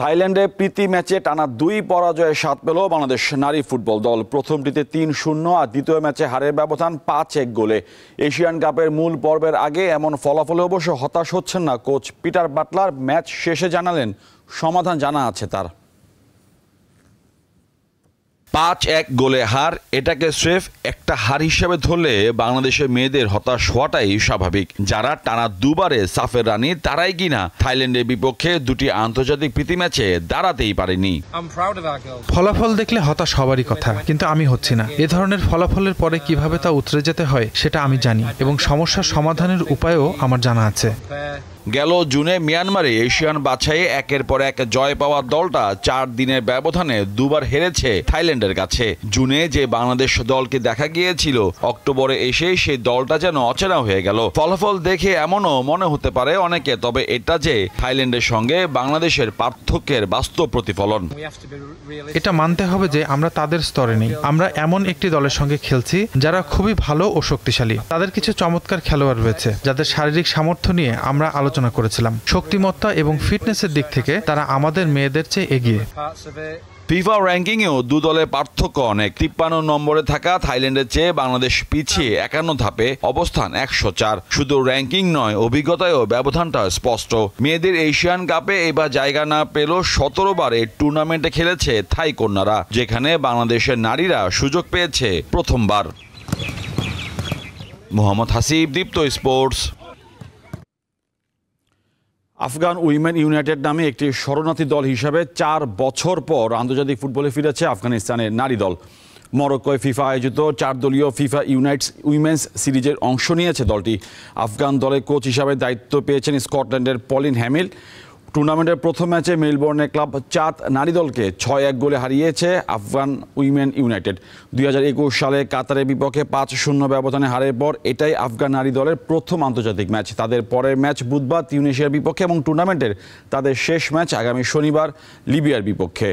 থাইল্যান্ডে প্রীতি ম্যাচে টানা 2 পরাজয়ে স্বাদ পেল বাংলাদেশ নারী ফুটবল দল। প্রথমটিতে 3-0 আর দ্বিতীয় ম্যাচে হারের ব্যবধান 5-1 গোলে। এশিয়ান কাপের মূল পর্বের আগে এমন ফলাফলে অবশ্য হতাশ হচ্ছেন না কোচ পিটার বাটলার। ম্যাচ শেষে জানালেন সমাধান জানা আছে তার। 5-1 গোলে হার, এটাকে স্রেফ একটা হার হিসেবে ধরলে বাংলাদেশের মেয়েদের হতাশ হওয়াটাই স্বাভাবিক। যারা টানা 2 বারে সাফের রানী তারাই কিনা থাইল্যান্ডের বিপক্ষে 2টি আন্তর্জাতিক প্রীতি ম্যাচে দাঁড়াতেই পারেনি। ফলাফল দেখলে হতাশ হওয়ারই কথা, কিন্তু আমি হচ্ছি না। এ ধরনের ফলাফলের পরে কিভাবে তা উতরে যেতে হয় সেটা আমি জানি এবং সমস্যার সমাধানের উপায়ও আমার জানা আছে। গেল জুনে মিয়ানমারে এশিয়ান বাছাইয়ে একের পর এক জয় পাওয়া দলটা 4 দিনের ব্যবধানে 2 বার হেরেছে থাইল্যান্ডের কাছে। জুনে যে বাংলাদেশ দলকে দেখা গিয়েছিল, অক্টোবরে এসে সেই দলটা যেন অচেনা হয়ে গেল। ফলাফল দেখে এমনও মনে হতে পারে অনেকে, তবে এটা যে থাইল্যান্ডের সঙ্গে বাংলাদেশের পার্থক্যের বাস্তব প্রতিফলন। এটা মানতে হবে যে আমরা তাদের স্তরে নেই। আমরা এমন একটি দলের সঙ্গে খেলছি যারা খুবই ভালো ও শক্তিশালী। তাদের কিছু চমৎকার খেলোয়াড় রয়েছে যাদের শারীরিক সামর্থ্য নিয়ে আমরা আলোচনা করেছিলাম। শক্তিমত্তা এবং ফিটনেসের দিক থেকে তারা আমাদের মেয়েদের চেয়ে এগিয়ে। ফিফা র্যাঙ্কিংয়েও 2 দলের পার্থক্য অনেক। 53 নম্বরে থাকা থাইল্যান্ডের চেয়ে বাংলাদেশ পিছিয়ে 51 ধাপে, অবস্থান 104। শুধু র্যাঙ্কিং নয়, অভিজ্ঞতায়ও ব্যবধানটা স্পষ্ট। মেয়েদের এশিয়ান কাপে এবার জায়গা না পেল 17 বারে টুর্নামেন্টে খেলেছে থাই কন্যারা, যেখানে বাংলাদেশের নারীরা সুযোগ পেয়েছে প্রথমবার। মোহাম্মদ হাসিব, দীপ্ত স্পোর্টস। আফগান উইমেন ইউনাইটেড নামে একটি শরণার্থী দল হিসাবে 4 বছর পর আন্তর্জাতিক ফুটবলে ফিরেছে আফগানিস্তানের নারী দল। মরক্কোয় ফিফা আয়োজিত 4 দলীয় ফিফা ইউনাইটস উইমেন্স সিরিজের অংশ নিয়েছে দলটি। আফগান দলের কোচ হিসাবে দায়িত্ব পেয়েছেন স্কটল্যান্ডের পলিন হ্যামিল। টুর্নামেন্টের প্রথম ম্যাচে মেলবোর্নে ক্লাব চাঁদ নারী দলকে 6-1 গোলে হারিয়েছে আফগান উইমেন ইউনাইটেড। 2021 সালে কাতারের বিপক্ষে 5-0 ব্যবধানে হারের পর এটাই আফগান নারী দলের প্রথম আন্তর্জাতিক ম্যাচ। তাদের পরের ম্যাচ বুধবার তিউনিসিয়ার বিপক্ষে এবং টুর্নামেন্টের তাদের শেষ ম্যাচ আগামী শনিবার লিবিয়ার বিপক্ষে।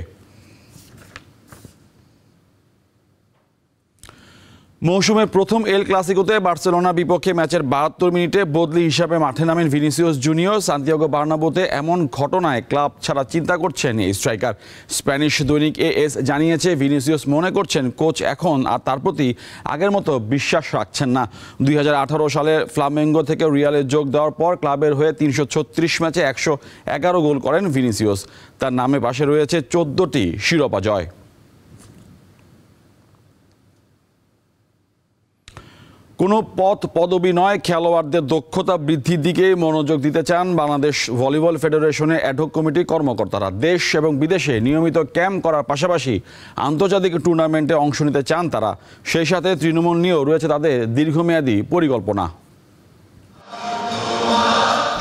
মৌসুমের প্রথম এল ক্লাসিকোতে বার্সেলোনার বিপক্ষে ম্যাচের 72 মিনিটে বদলি হিসাবে মাঠে নামেন ভিনিসিয়াস জুনিয়র। সান্তিয়াগো বার্নাব্যুতে এমন ঘটনায় ক্লাব ছাড়া চিন্তা করছেন এই স্ট্রাইকার। স্প্যানিশ দৈনিক এএস জানিয়েছে, ভিনিসিয়াস মনে করছেন কোচ এখন আর তার প্রতি আগের মতো বিশ্বাস রাখছেন না। 2018 সালে ফ্লামেঙ্গো থেকে রিয়ালে যোগ দেওয়ার পর ক্লাবের হয়ে 336 ম্যাচে 111 গোল করেন ভিনিসিয়াস। তার নামে পাশে রয়েছে 14টি শিরোপা জয়। কোনো পদবি নয়, খেলোয়াড়দের দক্ষতা বৃদ্ধির দিকে মনোযোগ দিতে চান বাংলাদেশ ভলিবল ফেডারেশনের অ্যাডহক কমিটির কর্মকর্তারা। দেশ এবং বিদেশে নিয়মিত ক্যাম্প করার পাশাপাশি আন্তর্জাতিক টুর্নামেন্টে অংশ নিতে চান তারা। সেই সাথে তৃণমূল নিয়েও রয়েছে তাদের দীর্ঘমেয়াদী পরিকল্পনা।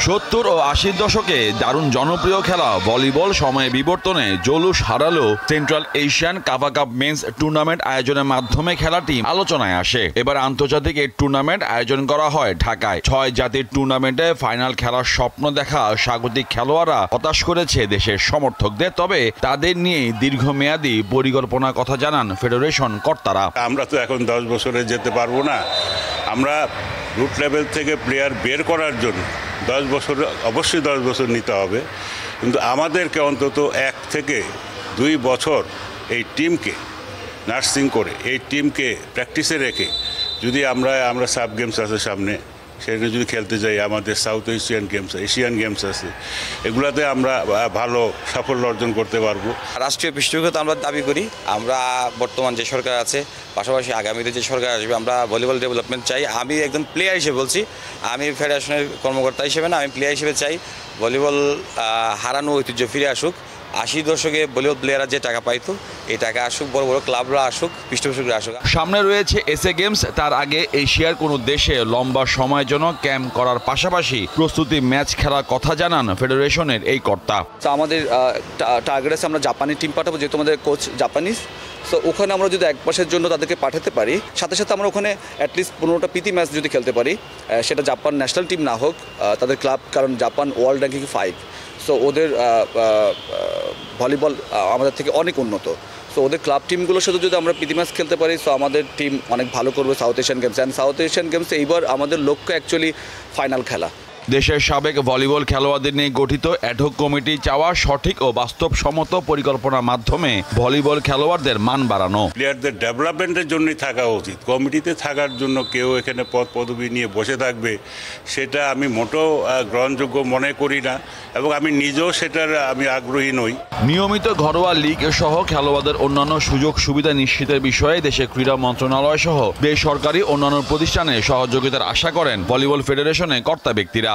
70 ও 80 দশকে দারুণ জনপ্রিয় খেলা ভলিবল সময়ে বিবর্তনে জৌলুস হারালো Central Asian CAVA cup men's tournament আয়োজনের মাধ্যমে খেলাটি আলোচনায় আসে। এবার আন্তর্জাতিক এই টুর্নামেন্ট আয়োজন করা হয় ঢাকায়। 6 জাতির টুর্নামেন্টে ফাইনাল খেলার স্বপ্ন দেখা স্বাগতিক খেলোয়াড়রা হতাশ করেছে দেশের সমর্থকদের। তবে তাদের নিয়ে দীর্ঘমেয়াদী পরিকল্পনার কথা জানান ফেডারেশন কর্তারা। আমরা তো এখন 10 বছরে যেতে পারবো না। আমরা রুট লেভেল থেকে প্লেয়ার বের করার জন্য 10 বছর, অবশ্যই 10 বছর নিতে হবে, কিন্তু আমাদেরকে অন্তত 1 থেকে 2 বছর এই টিমকে নার্সিং করে, এই টিমকে প্র্যাকটিসে রেখে যদি আমরা সাব গেমস আছে সামনে, সেটা যদি খেলতে যাই, আমাদের south Asian games, Asian games আছে, এগুলাতে আমরা ভালো সাফল্য অর্জন করতে পারবো। রাষ্ট্রীয় পৃষ্ঠপোষকতা আমরা দাবি করি। আমরা বর্তমান যে সরকার আছে, পাশাপাশি আগামীতে যে সরকার আসবে, আমরা ভলিবল ডেভেলপমেন্ট চাই। আমি একদম প্লেয়ার হিসেবে বলছি, আমি ফেডারেশনের কর্মকর্তা হিসেবে না, আমি প্লেয়ার হিসেবে চাই ভলিবল হারানো ঐতিহ্য ফিরে আসুক। 80 দশকে ভলিবল প্লেয়াররা যে টাকা পাইতো, এই টাকা আসুক, বড় বড় ক্লাবরা আসুক, পৃষ্ঠপোষকরা আসুক। সামনে রয়েছে এসএ গেমস। তার আগে এশিয়ার কোনো দেশে লম্বা সময়ের জন্য ক্যাম্প করার পাশাপাশি প্রস্তুতি ম্যাচ খেলার কথা জানান ফেডারেশনের এই কর্তা। আমাদের টার্গেট আছে, আমরা জাপানি টিম পাঠাবো, যেহেতু আমাদের কোচ জাপানিজ। সো ওখানে আমরা যদি 1 মাসের জন্য তাদেরকে পাঠাতে পারি, সাথে সাথে আমরা ওখানে অ্যাটলিস্ট 15টা প্রীতি ম্যাচ যদি খেলতে পারি, সেটা জাপান ন্যাশনাল টিম না হোক, তাদের ক্লাব, কারণ জাপান ওয়ার্ল্ড র্যাঙ্কিং 5। সো ওদের ভলিবল আমাদের থেকে অনেক উন্নত। সো ওদের ক্লাব টিমগুলোর সাথে যদি আমরা প্রীতি ম্যাচ খেলতে পারি, সো আমাদের টিম অনেক ভালো করবে south Asian games. And south Asian গেমসে এইবার আমাদের লক্ষ্য অ্যাকচুয়ালি ফাইনাল খেলা। দেশের সাবেক ভলিবল খেলোয়াড়দের নিয়ে গঠিত অ্যাডহক কমিটি চাওয়া সঠিক ও বাস্তবসম্মত পরিকল্পনার মাধ্যমে ভলিবল খেলোয়াড়দের মান বাড়ানো। প্লেয়ারদের ডেভেলপমেন্টের জন্যই থাকা উচিত। কমিটিতে থাকার জন্য কেউ এখানে পদ পদবি নিয়ে বসে থাকবে সেটা আমি মোটেও গ্রহণযোগ্য মনে করি না, এবং আমি নিজেও সেটার আমি আগ্রহী নই। নিয়মিত ঘরোয়া লীগ সহ খেলোয়াড়দের অন্যান্য সুযোগ সুবিধা নিশ্চিতের বিষয়ে দেশের ক্রীড়া মন্ত্রণালয় সহ বেসরকারি অন্যান্য প্রতিষ্ঠানে সহযোগিতার আশা করেন ভলিবল ফেডারেশনে কর্তা ব্যক্তিরা।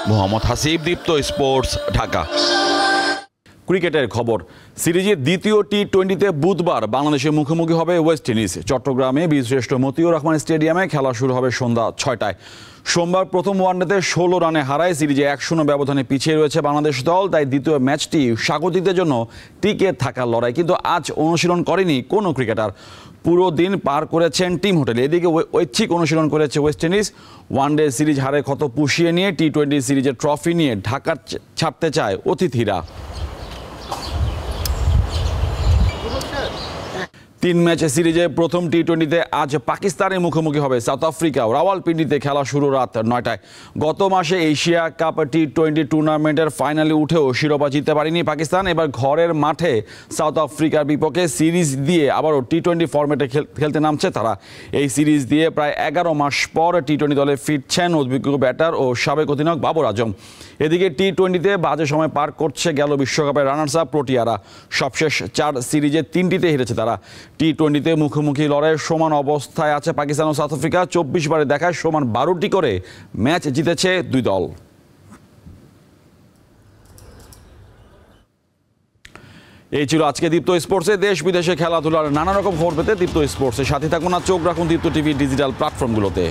মোহাম্মদ হাসিব, দীপ্ত স্পোর্টস, ঢাকা। ক্রিকেটের খবর। সিরিজের দ্বিতীয় টি-20তে বুধবার বাংলাদেশের মুখোমুখি হবে ওয়েস্ট ইন্ডিজ। চট্টগ্রামে বীরশ্রেষ্ঠ মতিউর রহমান স্টেডিয়ামে খেলা শুরু হবে সন্ধ্যা 6টায়। সোমবার প্রথম ওয়ানডেতে 16 রানে হারায় সিরিজে 1-0 ব্যবধানে পিছিয়ে রয়েছে বাংলাদেশ দল। তাই দ্বিতীয় ম্যাচটি স্বাগতিকদের জন্য টিকে থাকার লড়াই। কিন্তু আজ অনুশীলন করেনি কোনো ক্রিকেটার। পুরো দিন পার করেছেন টিম হোটেলে। এদিকে ঐচ্ছিক অনুশীলন করেছে ওয়েস্ট ইন্ডিজ। ওয়ানডে সিরিজ হারে ক্ষত পুষিয়ে নিয়ে টি-20 সিরিজের ট্রফি নিয়ে ঢাকা ছাড়তে চায় অতিথিরা। 3 ম্যাচ সিরিজে প্রথম টি-20তে আজ পাকিস্তানের মুখোমুখি হবে সাউথ আফ্রিকা। রাওয়ালপিন্ডিতে খেলা শুরু রাত 9টায়। গত মাসে এশিয়া কাপ টি-20 টুর্নামেন্টের ফাইনালে উঠেও শিরোপা জিততে পারেনি পাকিস্তান। এবার ঘরের মাঠে সাউথ আফ্রিকার বিপক্ষে সিরিজ দিয়ে আবারও টি-20 ফরম্যাটে খেলতে নামছে তারা। এই সিরিজ দিয়ে প্রায় 11 মাস পর টি-20 দলে ফিরছেন অভিজ্ঞ ব্যাটার ও সাবেক অধিনায়ক বাবর আজম। এদিকে টি-20তে বাজে সময় পার করছে গেল বিশ্বকাপের রানার্স আপ প্রোটিয়ারা। সবশেষ 4 সিরিজে 3টিতে হেরেছে তারা। টি-20তে মুখোমুখি লড়াইয়ের সমান অবস্থায় আছে পাকিস্তান ও সাউথ আফ্রিকা। 24 বারে দেখায় সমান 12টি করে ম্যাচ জিতেছে দুই দল। এই ছিল আজকে দীপ্ত স্পোর্টসে। দেশ বিদেশে খেলাধুলার নানা রকম খবর পেতে দীপ্ত স্পোর্টসের সাথে থাকুন আর চোখ রাখুন দীপ্ত টিভি ডিজিটাল প্ল্যাটফর্মগুলোতে।